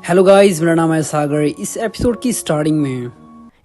Hello guys, मेरा नाम है सागर। इस एपिसोड की स्टार्टिंग में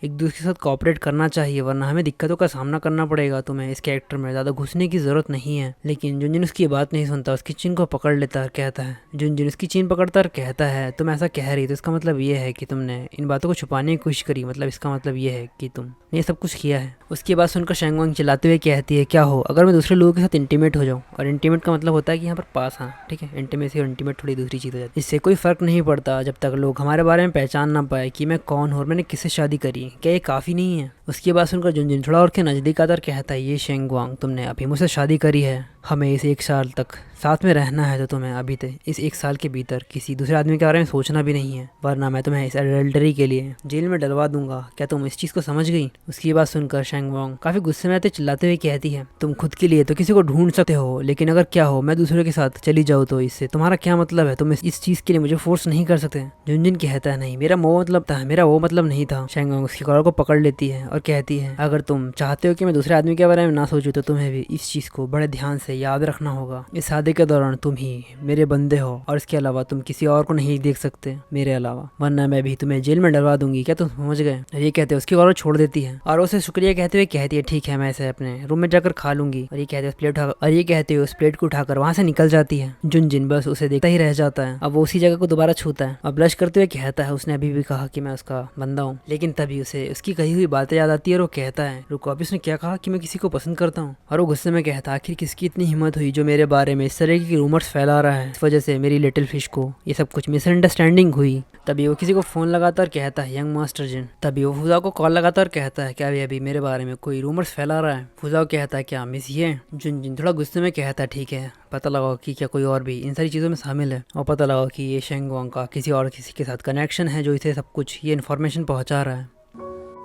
एक दूसरे के साथ कोऑपरेट करना चाहिए, वरना हमें दिक्कतों का सामना करना पड़ेगा। तुम्हें इस कैरेक्टर में ज़्यादा घुसने की ज़रूरत नहीं है। लेकिन जुनजुन उसकी बात नहीं सुनता, उसकी चीन को पकड़ लेता और कहता है, जुनजुन उसकी चीन पकड़ता और कहता है, तुम ऐसा कह रही तो इसका मतलब ये है कि तुमने इन बातों को छुपाने की कोशिश करी। मतलब इसका मतलब ये है कि तुमने ये सब कुछ किया है। उसकी बात सुनकर शैंगवांग चिल्लाते हुए कहती है, क्या हो अगर मैं दूसरे लोगों के साथ इंटीमेट हो जाऊँ। और इंटीमेट का मतलब होता है कि यहाँ पर पास। हाँ ठीक है, इंटीमेसी और इंटीमेट थोड़ी दूसरी चीज़ हो जाती है। इससे कोई फ़र्क नहीं पड़ता जब तक लोग हमारे बारे में पहचान ना पाए कि मैं कौन हूँ और मैंने किससे शादी करी। क्या ये काफ़ी नहीं है? उसकी बात सुनकर जुनजुन थोड़ा और के नज़दीक आता और कहता है, ये शेंगवांग, तुमने अभी मुझसे शादी करी है, हमें इस 1 साल तक साथ में रहना है, तो तुम्हें अभी तक इस 1 साल के भीतर किसी दूसरे आदमी के बारे में सोचना भी नहीं है, वरना मैं तुम्हें इस एडल्टरी के लिए जेल में डलवा दूंगा। क्या तुम इस चीज़ को समझ गई? उसकी बात सुनकर शेंगवांग काफ़ी गुस्से में आते चिल्लाते हुए कहती है, तुम खुद के लिए तो किसी को ढूंढ सकते हो, लेकिन अगर क्या हो मैं दूसरे के साथ चली जाऊँ तो इससे तुम्हारा क्या मतलब है? तुम इस चीज़ के लिए मुझे फोर्स नहीं कर सकते। जुनजुन कहता है, नहीं मेरा वो मतलब था, मेरा वो मतलब नहीं था। शेंगवांग उसकी कॉलर को पकड़ लेती है और कहती है, अगर तुम चाहते हो कि मैं दूसरे आदमी के बारे में ना सोचूं तो तुम्हें भी इस चीज़ को बड़े ध्यान से याद रखना होगा। इस शादी के दौरान तुम ही मेरे बंदे हो और इसके अलावा तुम किसी और को नहीं देख सकते मेरे अलावा, वरना मैं भी तुम्हें जेल में डलवा दूंगी। क्या तुम समझ गए? ये कहते उसकी कॉलर छोड़ देती है और उसे शुक्रिया कहते हुए कहती है, ठीक है मैं इसे अपने रूम में जाकर खा लूंगी। और ये कहते हुए उस प्लेट को उठाकर वहां से निकल जाती है। जुनजुन बस उसे देखता ही रह जाता है। अब वो उसी जगह को दोबारा छूता है और ब्लश करते हुए कहता है, उसने अभी भी कहा कि मैं उसका बंदा हूँ। लेकिन तभी उसे उसकी कही हुई बातें याद आती है और वो कहता है, रुको अभी उसने क्या कहा कि मैं किसी को पसंद करता हूँ? और वो गुस्से में कहता है, आखिर किसकी इतनी हिम्मत हुई जो मेरे बारे में इस तरह की रूमर्स फैला रहा है। इस वजह से मेरी लिटिल फिश को ये सब कुछ मिसअंडरस्टैंडिंग हुई। तभी वो किसी को फोन लगाता और कहता है, यंग मास्टर जिन। तभी वो फुजाओ को कॉल लगाता और कहता है, क्या अभी मेरे बारे में कोई रूमर्स फैला रहा है? फुजाओ कहता है, क्या मिस ये? जुनजुन थोड़ा गुस्से में कहता है, ठीक है पता लगाओ कि क्या कोई और भी इन सारी चीज़ों में शामिल है, और पता लगाओ कि ये शेंगवांग का किसी के साथ कनेक्शन है जो इसे सब कुछ ये इन्फॉर्मेशन पहुंचा रहा है।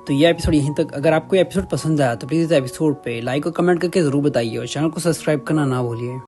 तो ये एपिसोड यहीं तक। अगर आपको ये एपिसोड पसंद आया तो प्लीज़ इस एपिसोड पे लाइक और कमेंट करके ज़रूर बताइए और चैनल को सब्सक्राइब करना ना भूलिए।